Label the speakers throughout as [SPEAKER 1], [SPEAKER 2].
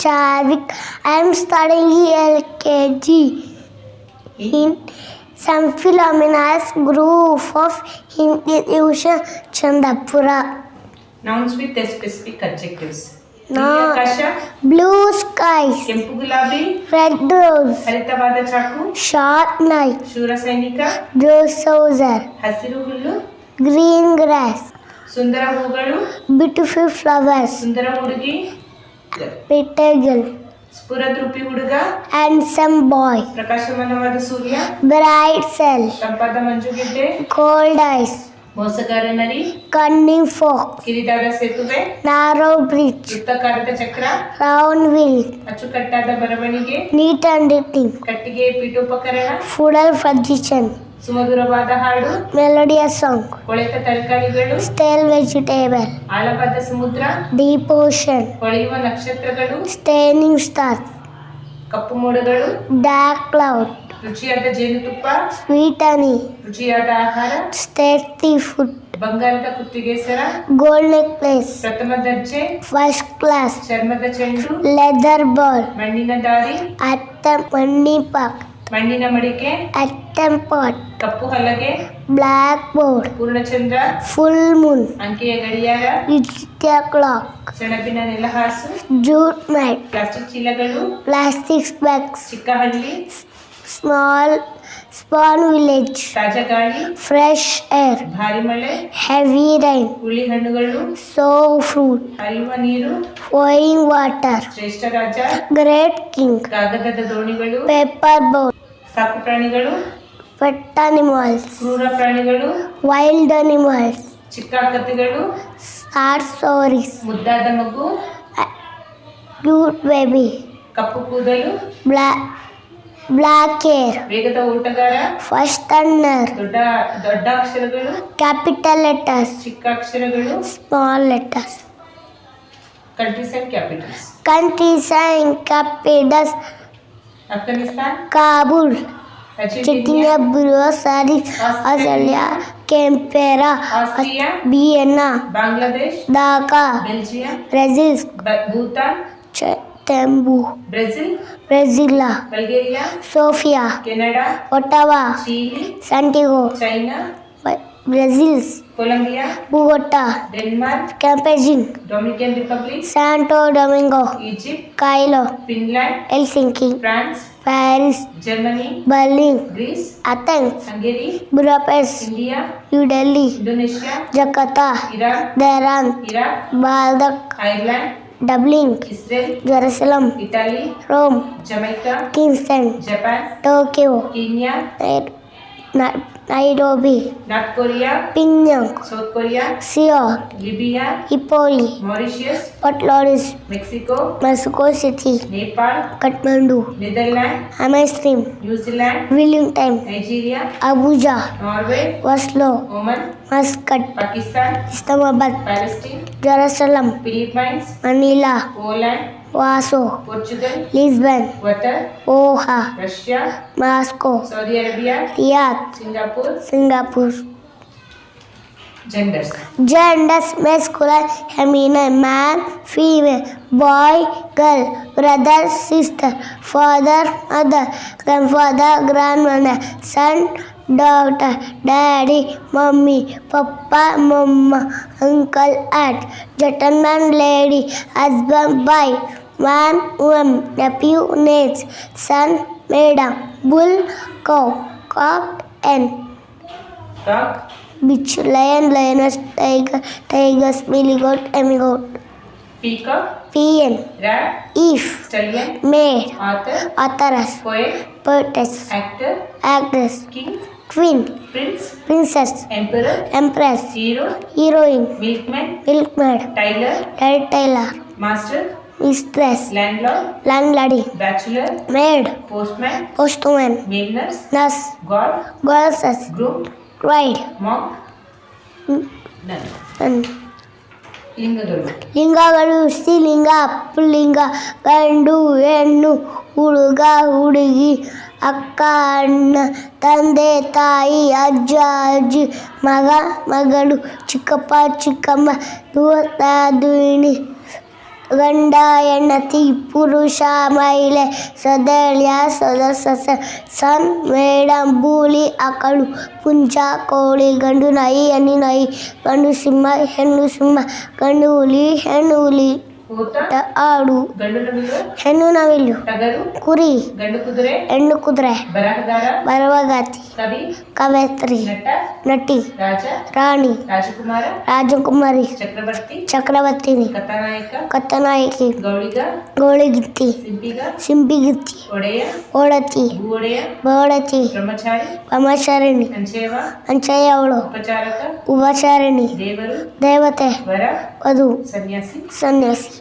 [SPEAKER 1] Charvik. I am studying LKG in St. Philomena's Group of Institution, Chandapura.
[SPEAKER 2] Nouns with the specific adjectives.
[SPEAKER 1] Akash, blue skies,
[SPEAKER 2] ಕೆಂಪು ಗುಲಾಬಿ,
[SPEAKER 1] red rose,
[SPEAKER 2] ಹರಿತವಾದ ಚಾಕು,
[SPEAKER 1] sharp knife,
[SPEAKER 2] ಶೂರ ಸೈನಿಕ,
[SPEAKER 1] blue soldier,
[SPEAKER 2] ಹಸಿರು ಹುಲ್ಲು,
[SPEAKER 1] green grass,
[SPEAKER 2] ಸುಂದರ ಹೂಗಳು,
[SPEAKER 1] beautiful flowers,
[SPEAKER 2] ಸುಂದರ ಹುಡುಗಿ,
[SPEAKER 1] pretty girl,
[SPEAKER 2] ಸ್ಫುರದ್ರೂಪಿ ಹುಡುಗ,
[SPEAKER 1] handsome boy,
[SPEAKER 2] ಪ್ರಕಾಶಮಾನವಾದ ಸೂರ್ಯ,
[SPEAKER 1] bright cell,
[SPEAKER 2] ತಂಪಾದ ಮಂಜುಗೆಡ್ಡೆ,
[SPEAKER 1] cold ice,
[SPEAKER 2] ಮೋಸಗಾರ ನರಿ,
[SPEAKER 1] cunning fox,
[SPEAKER 2] ಕಿರಿದಾದ ಸೇತುವೆ,
[SPEAKER 1] narrow bridge,
[SPEAKER 2] ವೃತ್ತಾಕಾರದ ಚಕ್ರ,
[SPEAKER 1] round wheel,
[SPEAKER 2] ಅಚ್ಚುಕಟ್ಟಾದ ಬರವಣಿಗೆ,
[SPEAKER 1] neat handwriting,
[SPEAKER 2] ಕಟ್ಟಿಗೆ ಪೀಠೋಪಕರಣ,
[SPEAKER 1] floral position,
[SPEAKER 2] ಸುಮಧುರವಾದ ಹಾಡು,
[SPEAKER 1] melodious song,
[SPEAKER 2] ಕೊಳೆತ ತರಕಾರಿಗಳು,
[SPEAKER 1] stale vegetable,
[SPEAKER 2] ಆಳವಾದ ಸಮುದ್ರ,
[SPEAKER 1] deep ocean,
[SPEAKER 2] ಹೊಳೆಯುವ ನಕ್ಷತ್ರಗಳು,
[SPEAKER 1] staining stars,
[SPEAKER 2] ಕಪ್ಪು ಮೋಡಗಳು,
[SPEAKER 1] dark cloud,
[SPEAKER 2] ರುಚಿಯಾದ ಜೇನುತುಪ್ಪ,
[SPEAKER 1] sweet honey,
[SPEAKER 2] ರುಚಿಯಾದ ಆಹಾರ,
[SPEAKER 1] tasty food,
[SPEAKER 2] ಬಂಗಾರದ ಕುತ್ತಿಗೆ ಸರ,
[SPEAKER 1] gold necklace,
[SPEAKER 2] ಪ್ರಥಮ ದರ್ಜೆ,
[SPEAKER 1] first class,
[SPEAKER 2] ಚರ್ಮದ ಚೆಂಡು,
[SPEAKER 1] leather ball,
[SPEAKER 2] ಮಣ್ಣಿನ ದಾರಿ,
[SPEAKER 1] atom money park,
[SPEAKER 2] ಮಣ್ಣಿನ ಮಡಿಕೆ,
[SPEAKER 1] atom pot,
[SPEAKER 2] ಕಪ್ಪು ಹಲಗೆ,
[SPEAKER 1] blackboard,
[SPEAKER 2] ಪೂರ್ಣಚಂದ್ರ,
[SPEAKER 1] full moon,
[SPEAKER 2] ಅಂಕೆಯ ಗಡಿಯಾರ,
[SPEAKER 1] digital clock,
[SPEAKER 2] ಸೆಣಬಿನ ನೆಲಹಾಸು,
[SPEAKER 1] jute mat,
[SPEAKER 2] ಪ್ಲಾಸ್ಟಿಕ್ ಚೀಲಗಳು,
[SPEAKER 1] plastic bags,
[SPEAKER 2] ಚಿಕ್ಕ ಹಳ್ಳಿ,
[SPEAKER 1] small village,
[SPEAKER 2] ತಾಜಾ ಗಾಳಿ,
[SPEAKER 1] fresh air,
[SPEAKER 2] ಭಾರಿ ಮಳೆ,
[SPEAKER 1] heavy rain,
[SPEAKER 2] ಹುಳಿ ಹಣ್ಣುಗಳು,
[SPEAKER 1] sour fruit,
[SPEAKER 2] ಹರಿಯುವ ನೀರು,
[SPEAKER 1] flowing water,
[SPEAKER 2] ಶ್ರೇಷ್ಠ ರಾಜ,
[SPEAKER 1] great king,
[SPEAKER 2] ಕಾಗದದ ದೋಣಿಗಳು,
[SPEAKER 1] paper boat,
[SPEAKER 2] ಸಾಕು ಪ್ರಾಣಿಗಳು,
[SPEAKER 1] pet animals,
[SPEAKER 2] ಕ್ರೂರ ಪ್ರಾಣಿಗಳು,
[SPEAKER 1] wild animals,
[SPEAKER 2] ಚಿಕ್ಕ ಕಥೆಗಳು,
[SPEAKER 1] sad stories,
[SPEAKER 2] ಮುದ್ದಾದ ಮಗು,
[SPEAKER 1] cute baby,
[SPEAKER 2] ಕಪ್ಪು ಕೂದಲು,
[SPEAKER 1] black hair,
[SPEAKER 2] ವೇಗದ ಓಟಗಾರ,
[SPEAKER 1] first thunder,
[SPEAKER 2] ದೊಡ್ಡ ಅಕ್ಷರಗಳು,
[SPEAKER 1] capital letters,
[SPEAKER 2] ಚಿಕ್ಕ ಅಕ್ಷರಗಳು,
[SPEAKER 1] small letters,
[SPEAKER 2] countries and capitals.
[SPEAKER 1] countries and capitals,
[SPEAKER 2] Afghanistan,
[SPEAKER 1] Kabul,
[SPEAKER 2] Argentina,
[SPEAKER 1] Chechnya, Buenos Aires, Australia, Canberra,
[SPEAKER 2] Austria,
[SPEAKER 1] Vienna,
[SPEAKER 2] Bangladesh,
[SPEAKER 1] Dhaka,
[SPEAKER 2] Belgium,
[SPEAKER 1] Brazil,
[SPEAKER 2] Bhutan,
[SPEAKER 1] Tembu,
[SPEAKER 2] Brazil,
[SPEAKER 1] Brasilia,
[SPEAKER 2] Bulgaria,
[SPEAKER 1] Sofia,
[SPEAKER 2] Canada,
[SPEAKER 1] Ottawa,
[SPEAKER 2] Chile,
[SPEAKER 1] Santiago,
[SPEAKER 2] China,
[SPEAKER 1] Brazil,
[SPEAKER 2] Colombia,
[SPEAKER 1] Bogota,
[SPEAKER 2] Denmark,
[SPEAKER 1] Campagin,
[SPEAKER 2] Dominican Republic,
[SPEAKER 1] Santo Domingo,
[SPEAKER 2] Egypt,
[SPEAKER 1] Cairo,
[SPEAKER 2] Finland,
[SPEAKER 1] Helsinki,
[SPEAKER 2] France,
[SPEAKER 1] Paris,
[SPEAKER 2] Germany,
[SPEAKER 1] Berlin,
[SPEAKER 2] Greece,
[SPEAKER 1] Athens,
[SPEAKER 2] Hungary,
[SPEAKER 1] Budapest,
[SPEAKER 2] India,
[SPEAKER 1] New Delhi,
[SPEAKER 2] Indonesia,
[SPEAKER 1] Jakarta,
[SPEAKER 2] Iran,
[SPEAKER 1] Tehran,
[SPEAKER 2] Iraq,
[SPEAKER 1] Baghdad,
[SPEAKER 2] Ireland,
[SPEAKER 1] Dublin,
[SPEAKER 2] Israel,
[SPEAKER 1] Jerusalem,
[SPEAKER 2] Italy,
[SPEAKER 1] Rome,
[SPEAKER 2] Jamaica,
[SPEAKER 1] Kingston,
[SPEAKER 2] Japan,
[SPEAKER 1] Tokyo,
[SPEAKER 2] Kenya,
[SPEAKER 1] Nairobi,
[SPEAKER 2] north Korea,
[SPEAKER 1] Pyongyang,
[SPEAKER 2] south Korea,
[SPEAKER 1] Seoul,
[SPEAKER 2] Libya,
[SPEAKER 1] Tripoli,
[SPEAKER 2] Mauritius,
[SPEAKER 1] Port Louis,
[SPEAKER 2] Mexico,
[SPEAKER 1] Mexico City,
[SPEAKER 2] Nepal,
[SPEAKER 1] Kathmandu,
[SPEAKER 2] Netherland,
[SPEAKER 1] Amsterdam,
[SPEAKER 2] New Zealand,
[SPEAKER 1] Wellington,
[SPEAKER 2] Nigeria,
[SPEAKER 1] Abuja,
[SPEAKER 2] Norway,
[SPEAKER 1] Oslo,
[SPEAKER 2] Oman,
[SPEAKER 1] Muscat,
[SPEAKER 2] Pakistan,
[SPEAKER 1] Islamabad,
[SPEAKER 2] Palestine,
[SPEAKER 1] Jerusalem,
[SPEAKER 2] Philippines,
[SPEAKER 1] Manila,
[SPEAKER 2] Poland,
[SPEAKER 1] Warsaw,
[SPEAKER 2] Portugal,
[SPEAKER 1] Lisbon,
[SPEAKER 2] ವಟರ್,
[SPEAKER 1] Doha,
[SPEAKER 2] Russia,
[SPEAKER 1] Moscow,
[SPEAKER 2] Saudi Arabia,
[SPEAKER 1] Riyadh,
[SPEAKER 2] Singapore.
[SPEAKER 1] Singapore.
[SPEAKER 2] Genders,
[SPEAKER 1] Genders: masculine, feminine, man, female, boy, girl, brother, sister, father, mother, grandfather, grandmother, son, daughter, daddy, mummy, papa, mama, uncle, aunt, gentleman, lady, husband, wife, man, woman, nephew, niece, son, madam, bull, cow, cock, hen,
[SPEAKER 2] dog,
[SPEAKER 1] bitch, lion, lioness, tiger, smelly goat, emigoat,
[SPEAKER 2] peacock,
[SPEAKER 1] peon,
[SPEAKER 2] rat,
[SPEAKER 1] eve,
[SPEAKER 2] stallion,
[SPEAKER 1] maid,
[SPEAKER 2] author,
[SPEAKER 1] authoress,
[SPEAKER 2] poet,
[SPEAKER 1] poetess,
[SPEAKER 2] actor,
[SPEAKER 1] actress,
[SPEAKER 2] king,
[SPEAKER 1] queen,
[SPEAKER 2] prince,
[SPEAKER 1] princess,
[SPEAKER 2] emperor,
[SPEAKER 1] empress,
[SPEAKER 2] hero,
[SPEAKER 1] heroine,
[SPEAKER 2] milkman,
[SPEAKER 1] milkmaid,
[SPEAKER 2] tailor,
[SPEAKER 1] tailor,
[SPEAKER 2] master,
[SPEAKER 1] mistress,
[SPEAKER 2] landlord,
[SPEAKER 1] landlady,
[SPEAKER 2] bachelor,
[SPEAKER 1] maid,
[SPEAKER 2] postman,
[SPEAKER 1] postman,
[SPEAKER 2] male nurse,
[SPEAKER 1] nurse,
[SPEAKER 2] god,
[SPEAKER 1] goddess,
[SPEAKER 2] groom,
[SPEAKER 1] bride,
[SPEAKER 2] monk, nun.
[SPEAKER 1] and
[SPEAKER 2] ಲಿಂಗಗಳು,
[SPEAKER 1] ಲಿಂಗಗಳು: ಸ್ತ್ರೀಲಿಂಗ, ಪುಲ್ಲಿಂಗ, ಗಂಡು ಹೆಣ್ಣು, ಹುಡುಗ ಹುಡುಗಿ, ಅಕ್ಕ ಅಣ್ಣ, ತಂದೆ ತಾಯಿ, ಅಜ್ಜ ಅಜ್ಜಿ, ಮಗ ಮಗಳು, ಚಿಕ್ಕಪ್ಪ ಚಿಕ್ಕಮ್ಮ, ದೂತ ದುಹಿಣಿ, ಗಂಡ ಹೆಂಡತಿ ಪುರುಷ ಮಹಿಳೆ ಸದಳ್ಯ ಸದಸ್ಯ ಸನ್ ಮೇಡಮ್ ಬೂಲಿ ಆಕಳು ಪುಂಜ ಕೋಳಿ ಗಂಡು ನಾಯಿ ಹೆಣ್ಣು ನಾಯಿ ಗಂಡು ಸಿಂಹ ಹೆಣ್ಣು ಸಿಂಹ ಗಂಡು ಹುಲಿ ಹೆಣ್ಣು ಹುಲಿ
[SPEAKER 2] ಊತ
[SPEAKER 1] ಆಡು
[SPEAKER 2] ಗಂಡು ನವಿಲು
[SPEAKER 1] ಹೆಣ್ಣು ನವಿಲು
[SPEAKER 2] ಟಗರು
[SPEAKER 1] ಕುರಿ
[SPEAKER 2] ಗಂಡು ಕುದುರೆ
[SPEAKER 1] ಹೆಣ್ಣು ಕುದುರೆ
[SPEAKER 2] ಬರಹಗಾರ
[SPEAKER 1] ಬರವಗಾತಿ
[SPEAKER 2] ಕವಿ
[SPEAKER 1] ಕವಯತ್ರಿ
[SPEAKER 2] ನಟ
[SPEAKER 1] ನಟಿ
[SPEAKER 2] ರಾಜ
[SPEAKER 1] ರಾಣಿ
[SPEAKER 2] ರಾಜಕುಮಾರ
[SPEAKER 1] ರಾಜಕುಮಾರಿ
[SPEAKER 2] ಚಕ್ರವರ್ತಿ
[SPEAKER 1] ಚಕ್ರವರ್ತಿನಿ
[SPEAKER 2] ಕಥಾನಾಯಕ
[SPEAKER 1] ಕಥನಾಯಕಿ
[SPEAKER 2] ಗೌಳಿಗ
[SPEAKER 1] ಗೋಳಿಗಿತ್ತಿ
[SPEAKER 2] ಸಿಂಪಿಗ
[SPEAKER 1] ಸಿಂಪಿಗಿತ್ತಿ
[SPEAKER 2] ಒಡೆಯ
[SPEAKER 1] ಓಡತಿ
[SPEAKER 2] ಭೂವಡೆಯ
[SPEAKER 1] ಬೋಡತಿ
[SPEAKER 2] ಬ್ರಹ್ಮಚಾರಿ
[SPEAKER 1] ಬ್ರಹ್ಮಚಾರಿಣಿ
[SPEAKER 2] ಅಂಚೇವ
[SPEAKER 1] ಅಂಚಯ್ಯ ಅವಳು
[SPEAKER 2] ಉಪಚಾರಕ
[SPEAKER 1] ಉಪಚಾರಿಣಿ
[SPEAKER 2] ದೇವರು
[SPEAKER 1] ದೇವತೆ
[SPEAKER 2] ವರ
[SPEAKER 1] ವಧು
[SPEAKER 2] ಸನ್ಯಾಸಿ
[SPEAKER 1] ಸನ್ಯಾಸಿ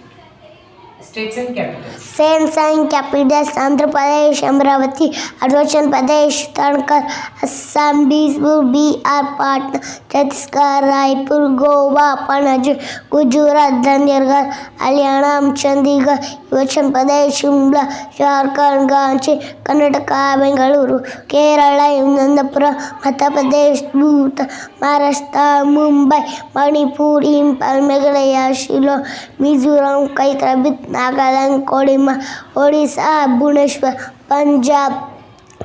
[SPEAKER 2] States and capitals
[SPEAKER 1] States and capitals Andhra Pradesh, Amravati, Arunachal Pradesh, Uttarakhand, Assam, Bihar, Patna, Chhattisgarh, Raipur, Goa, Panaji, Gujarat, Chandigarh, Haryana, Chandigarh, Himachal Pradesh, Shimla, Jharkhand, Ranchi, Karnataka, Bengaluru, Kerala, Nandapura, Madhya Pradesh, Bhutan, Maharashtra, Mumbai, Manipur, Impal, Meghalaya, Shillong, Mizoram, Kaitrabit, Nagaland, Kodima, Odisha, Bhubaneswar, Punjab,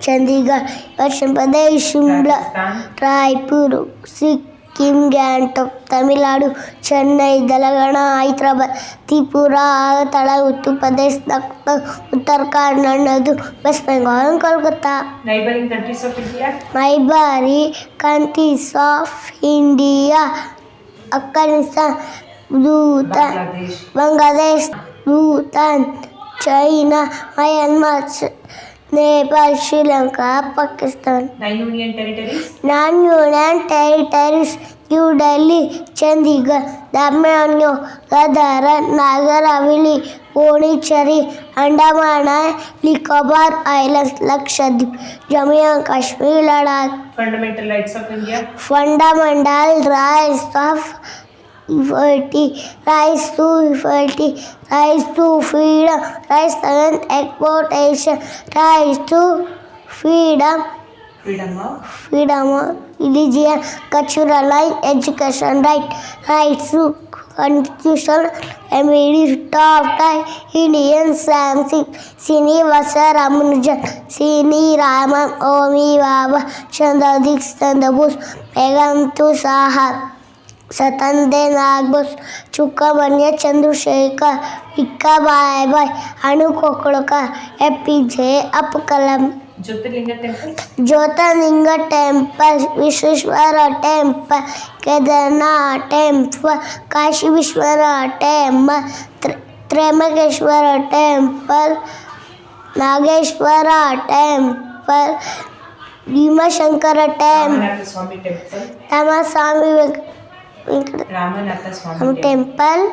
[SPEAKER 1] Chandigarh, Himachal Pradesh, Shimla,
[SPEAKER 2] Rajasthan
[SPEAKER 1] Raipur, Sikkim, Gangtok, Tamil Nadu, Chennai, Telangana, Hyderabad, Tripura, Agartala, Uttar Pradesh, Lucknow, Uttarakhand, Nadu, West Bengal, and Kolkata.
[SPEAKER 2] Neighbouring countries of India
[SPEAKER 1] Neighboring countries of India, Afghanistan, Bhutan,
[SPEAKER 2] Bangladesh
[SPEAKER 1] Bangladesh, Bhutan, China, Myanmar, Nepal, Sri Lanka, Pakistan.
[SPEAKER 2] 9 union territories
[SPEAKER 1] Non-Union territories: New Delhi, Chandigarh, Daman, Dadra, Nagar Haveli, Pondicherry, Andaman and Nicobar Islands, Lakshadweep, Jammu and Kashmir, Ladakh.
[SPEAKER 2] Fundamental rights of India
[SPEAKER 1] Fundamental rights of equality, rights to equality, rights to freedom, rights against exploitation, rights to freedom,
[SPEAKER 2] freedom of
[SPEAKER 1] freedom of religion, cultural and education, rights to constitutional amendment of the Indian Sanskrit, Srinivasa Ramanujan, Srini Raman, Omi Baba, Chandradik Chandabose, Megantu Saha, Satande Nagbos, Chukabanya Chandrasekhar, Vikka Bye, Anu Kokolkar, APJ Apkalam.
[SPEAKER 2] Jyotirlinga temple
[SPEAKER 1] Jyotirlinga Temple, Vishweshwara Temple, Kedarnath Temple, Kashi Vishwanath Temple, Trimbakeshwara Temple, Nageshwara Temple, Bhimashankara Temple,
[SPEAKER 2] Ramanatha Swamy temple
[SPEAKER 1] Ramaswamy
[SPEAKER 2] Ramanatha Swamy
[SPEAKER 1] Temple,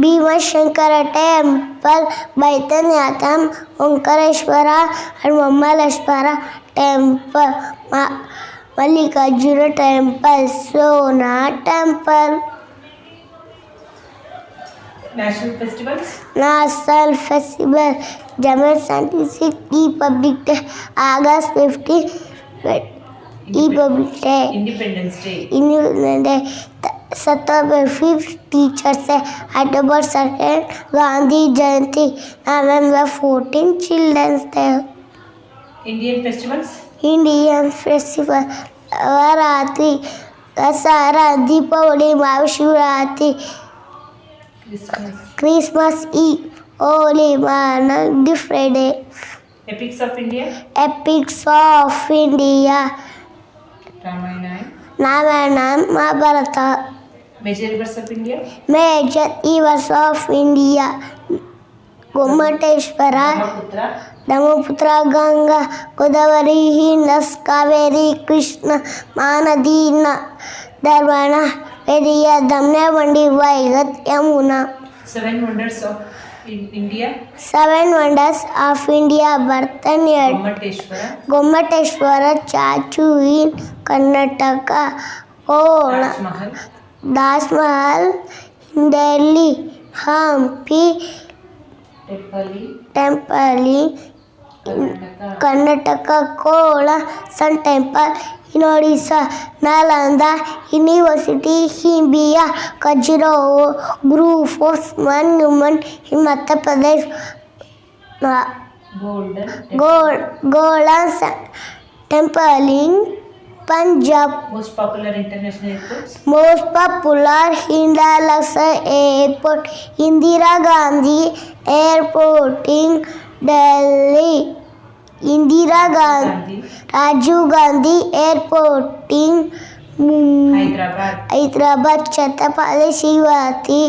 [SPEAKER 1] Bhimashankara Temple, Bhaitanatham, Omkareshwara and Mamaleshwara Temple, Mallikarjuna Temple, Somnath Temple.
[SPEAKER 2] National festivals
[SPEAKER 1] National Festival, January 26, Republic Day, August 15, Republic Day,
[SPEAKER 2] independence day
[SPEAKER 1] Independence Day, September 5th, Teachers Day, October 2nd, Gandhi Jayanti, November 14th, Children's Day.
[SPEAKER 2] Indian festivals
[SPEAKER 1] Indian Festival, Navaratri, Dasara, Deepavali, Mahashivratri,
[SPEAKER 2] Christmas
[SPEAKER 1] Christmas Eve, Holy Man, Good Friday.
[SPEAKER 2] Epics of India
[SPEAKER 1] Epics of India,
[SPEAKER 2] Ramayana
[SPEAKER 1] Ramayana, Mahabharata.
[SPEAKER 2] Major reverse of India
[SPEAKER 1] Major rivers of India, Gomateshwara,
[SPEAKER 2] Brahmaputra
[SPEAKER 1] Brahmaputra, Ganga, Godavari, Indus, Kaveri, Krishna, Mahanadi, Dharmana, Veriya, Damna, Vandi, Vaigat, Yamuna.
[SPEAKER 2] 7 wonders of India
[SPEAKER 1] 7 wonders of India, Bharatanatyam,
[SPEAKER 2] Gommateshwara
[SPEAKER 1] Gomateshwara, Chachu in Karnataka, Kola,
[SPEAKER 2] Taj Mahal
[SPEAKER 1] Das Mahal in Delhi, Hampi
[SPEAKER 2] ಟೆಂಪಲಿ
[SPEAKER 1] Temple in
[SPEAKER 2] Karnataka
[SPEAKER 1] Karnataka, Kola, Sun Temple in Odisha, Nalanda University, Himbia, Khajuraho, Guru Force Monument in Madhya Pradesh, Golden Temple in Punjab.
[SPEAKER 2] Most popular international airports.
[SPEAKER 1] Most popular Indalasa Airport, Indira Gandhi Airport in Delhi, Indira Gandhi, Rajiv Gandhi Airport in Hyderabad, Chhatrapati Shivaji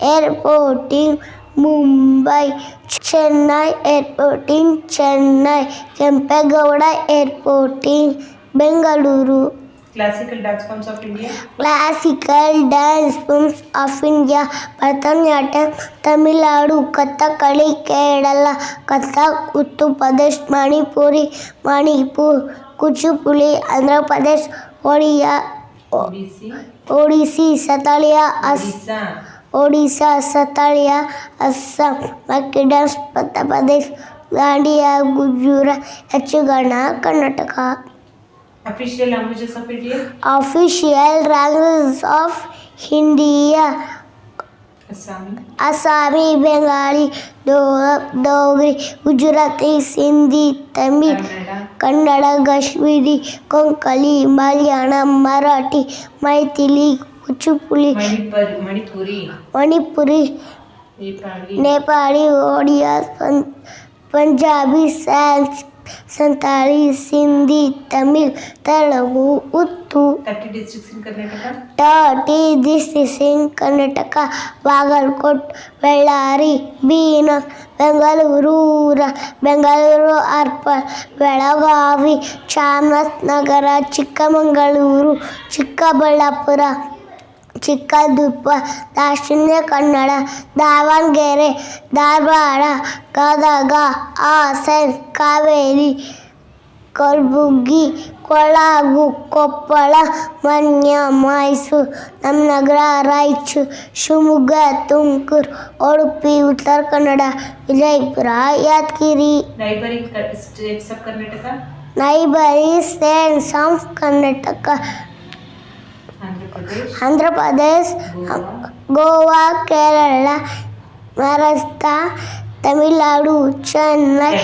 [SPEAKER 1] Airport in Mumbai, Chennai Airport in Chennai, Kempegowda Airport in Bengaluru.
[SPEAKER 2] Classical dance forms of India.
[SPEAKER 1] Classical dance forms of India: Bharatanatyam, Tamil Nadu, Kathakali, Kerala, Kathak, Uttar Pradesh, Manipur, Kuchipudi, Andhra Pradesh, Odissi, Odisha, Satalia, Assam, Makidans, Madhya Pradesh, Gandia, Gujarat, Yachagana, Karnataka.
[SPEAKER 2] Official languages of India.
[SPEAKER 1] Official languages of India: Assami, Bengali, Dogri, Gujarati, Sindhi, Tamil, Kannada, Kashmiri, Konkani, Malayalam, Marathi, Maithili, Kuchipudi, Manipuri, Nepali, Odia, Punjabi, Santali, Sindhi, Tamil, Telugu, Urdu.
[SPEAKER 2] 30 districts in Karnataka.
[SPEAKER 1] 30 districts in Karnataka: Bagalkot, Bellary, Beenak, Bengaluru Arpal, Belagavi, Chamarajanagar, Chikkamangaluru, Chikkaballapura, Chikkadupa, Dashinya Kannada, Davangere, Dharwada, Gadaga, Hasan, Kaveri, Kalburgi, Kodagu, Koppala, Manya, Mysore, Namnagara, Raichur, Shimoga, Tumkur, Udupi, Uttar Kannada, Vijaypura, Yadgiri.
[SPEAKER 2] Neighboring states of Karnataka.
[SPEAKER 1] Neighboring states of Karnataka: Andhra Pradesh, Goa, Kerala, Maharashtra, Tamil Nadu, Chennai,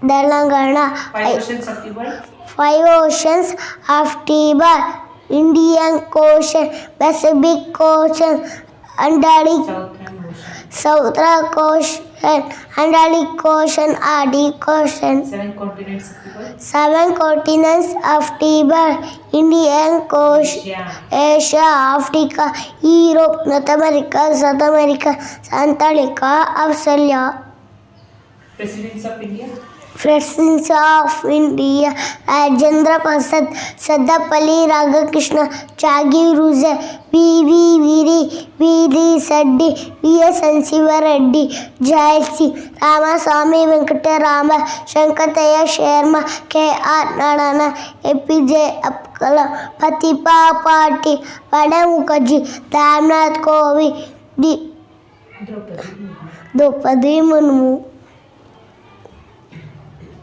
[SPEAKER 1] Telangana.
[SPEAKER 2] 5 oceans of the world.
[SPEAKER 1] 5 oceans of the world: Indian Ocean, Pacific Ocean, Atlantic, Southern Ocean, Atlantic Ocean, Arctic Ocean.
[SPEAKER 2] 7 continents of the world.
[SPEAKER 1] 7 continents of the world: Indian Ocean, Asia, Africa, Europe, North America, South America, Antarctica, Australia.
[SPEAKER 2] Presidents of India.
[SPEAKER 1] Presidents of India: Rajendra Prasad, Sarvepalli Radhakrishnan, Jagir Hussain, V.V. Reddy, V.S. Narasimha Reddy, Jai Singh, Ramaswamy Venkatarama, Shankataya Sharma, K.R. Narayana, APJ Abdul Kalam, Pratibha Patil, Pranab Mukherjee, Ramnath Kovind, Draupadi Murmu.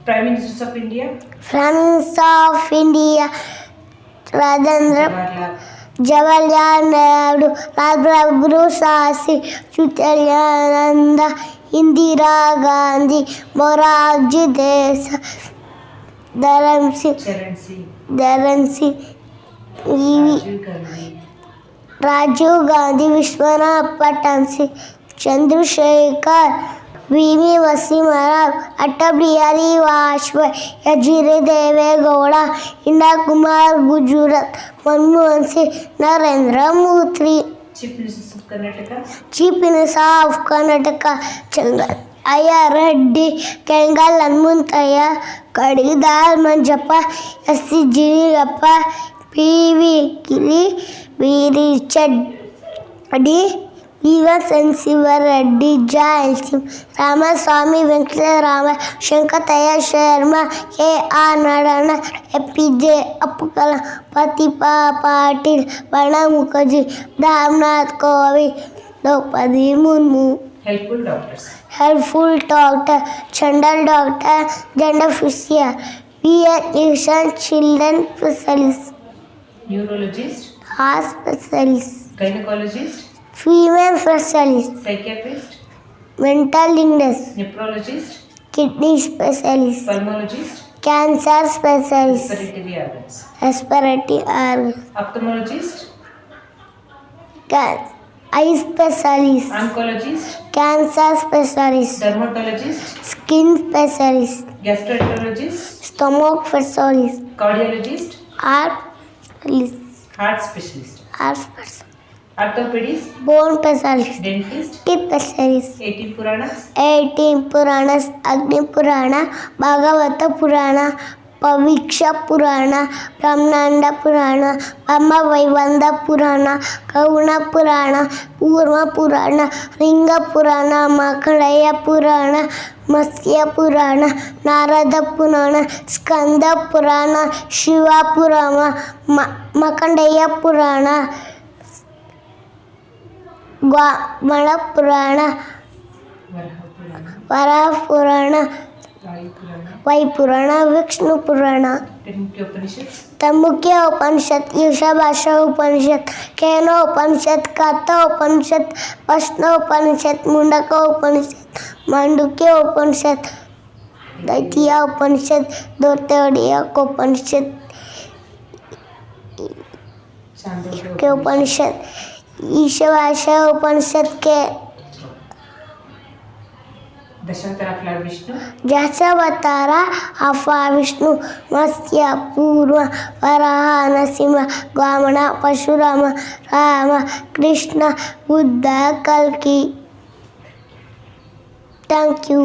[SPEAKER 2] Prime Ministers of India.
[SPEAKER 1] Prime Minister of India: Jawaharlal Nehru, Rajguru Sahasi, Chutyalananda, Indira Gandhi, Morarji Desai, Dharan Singh, Rajiv Gandhi, Vishwanath Patil, Chandrasekhar, V.V. Narasimha, Atal Bihari Vajpayee, H.D. Devegowda, Indira Kumar Gujarat, Manmohan Singh, Narendra Modi.
[SPEAKER 2] Chief Ministers of Karnataka.
[SPEAKER 1] Chief Minister of Karnataka: Chandraya Reddy, Kengal Hanumanthaya, Kadidar Manjappa, S.C. Jirappa, P.V. Giri, V. Richard Reddy, V.S. Narasimha Reddy, Jai Singh, Ramaswamy Venkatarama, Shankataya Sharma, K.R. Narayana, APJ Abdul Kalam, Pratibha Patil, Pranab Mukherjee, Ramnath Kovind, Draupadi Murmu.
[SPEAKER 2] Helpful doctors:
[SPEAKER 1] General Doctor, Gender Physician, pediatrician, children specialist,
[SPEAKER 2] Neurologist.
[SPEAKER 1] heart specialist,
[SPEAKER 2] Gynecologist.
[SPEAKER 1] female specialist,
[SPEAKER 2] Psychiatrist.
[SPEAKER 1] mental illness,
[SPEAKER 2] Nephrologist.
[SPEAKER 1] kidney specialist,
[SPEAKER 2] Pulmonologist.
[SPEAKER 1] cancer specialist,
[SPEAKER 2] Respiratory organs.
[SPEAKER 1] respiratory organ,
[SPEAKER 2] Ophthalmologist.
[SPEAKER 1] eye specialist,
[SPEAKER 2] Oncologist.
[SPEAKER 1] cancer specialist,
[SPEAKER 2] Dermatologist.
[SPEAKER 1] skin specialist,
[SPEAKER 2] Gastroenterologist.
[SPEAKER 1] stomach specialist,
[SPEAKER 2] Cardiologist.
[SPEAKER 1] heart specialist,
[SPEAKER 2] Heart specialist.
[SPEAKER 1] heart specialist,
[SPEAKER 2] Orthopedist.
[SPEAKER 1] bone specialist,
[SPEAKER 2] Dentist.
[SPEAKER 1] teeth specialist,
[SPEAKER 2] 18 Puranas.
[SPEAKER 1] 18 ಪುರಾಣ ಅಗ್ನಿ ಪುರಾಣ ಭಾಗವತ ಪುರಾಣ ಪವಿಕ್ಷ ಪುರಾಣ ಬ್ರಹ್ಮಾಂಡ ಪುರಾಣ ಬ್ರಹ್ಮ ವೈವಂದ ಪುರಾಣ ಗೌಣ ಪುರಾಣ ಕೂರ್ಮ ಪುರಾಣ ಲಿಂಗ ಪುರಾಣ ಮಾಕಳಯ್ಯ ಪುರಾಣ ಮತ್ಸ್ಯ ಪುರಾಣ ನಾರದ ಪುರಾಣ ಸ್ಕಂದ ಪುರಾಣ ಶಿವ ಪುರಾಣ ಮಕಂಡಯ್ಯ ಪುರಾಣ ಗ್ವಾಮಳ ಪುರಾಣ
[SPEAKER 2] Varaha Purana.
[SPEAKER 1] ವರಾಹ ಪುರಾಣ
[SPEAKER 2] Vayu Purana.
[SPEAKER 1] ವೈಪುರಾಣ ವಿಷ್ಣು ಪುರಾಣ
[SPEAKER 2] 10 Mukhya Upanishads.
[SPEAKER 1] ತಮುಖ್ಯ ಉಪನಿಷತ್ ಈಶಾಭಾಷಾ ಉಪನಿಷತ್ ಕೇನ ಉಪನಿಷತ್ ಕಥ ಉಪನಿಷತ್ ಪ್ರಶ್ನ ಉಪನಿಷತ್ ಮುಂಡಕ ಉಪನಿಷತ್ ಮಾಂಡುಕ್ಯ ಉಪನಿಷತ್ ದೈತ್ಯ ಉಪನಿಷತ್ ದೋತಡಿಯ ಉಪನಿಷತ್
[SPEAKER 2] Chandogya
[SPEAKER 1] के उपनिषद ईशावास्य उपनिषद के
[SPEAKER 2] Dashatara of Lord Vishnu.
[SPEAKER 1] Dashavatara अफा Vishnu मत्स्य पूर्व वराह नरसिंह वामन परशुराम राम कृष्ण बुद्ध कल्कि. Thank you.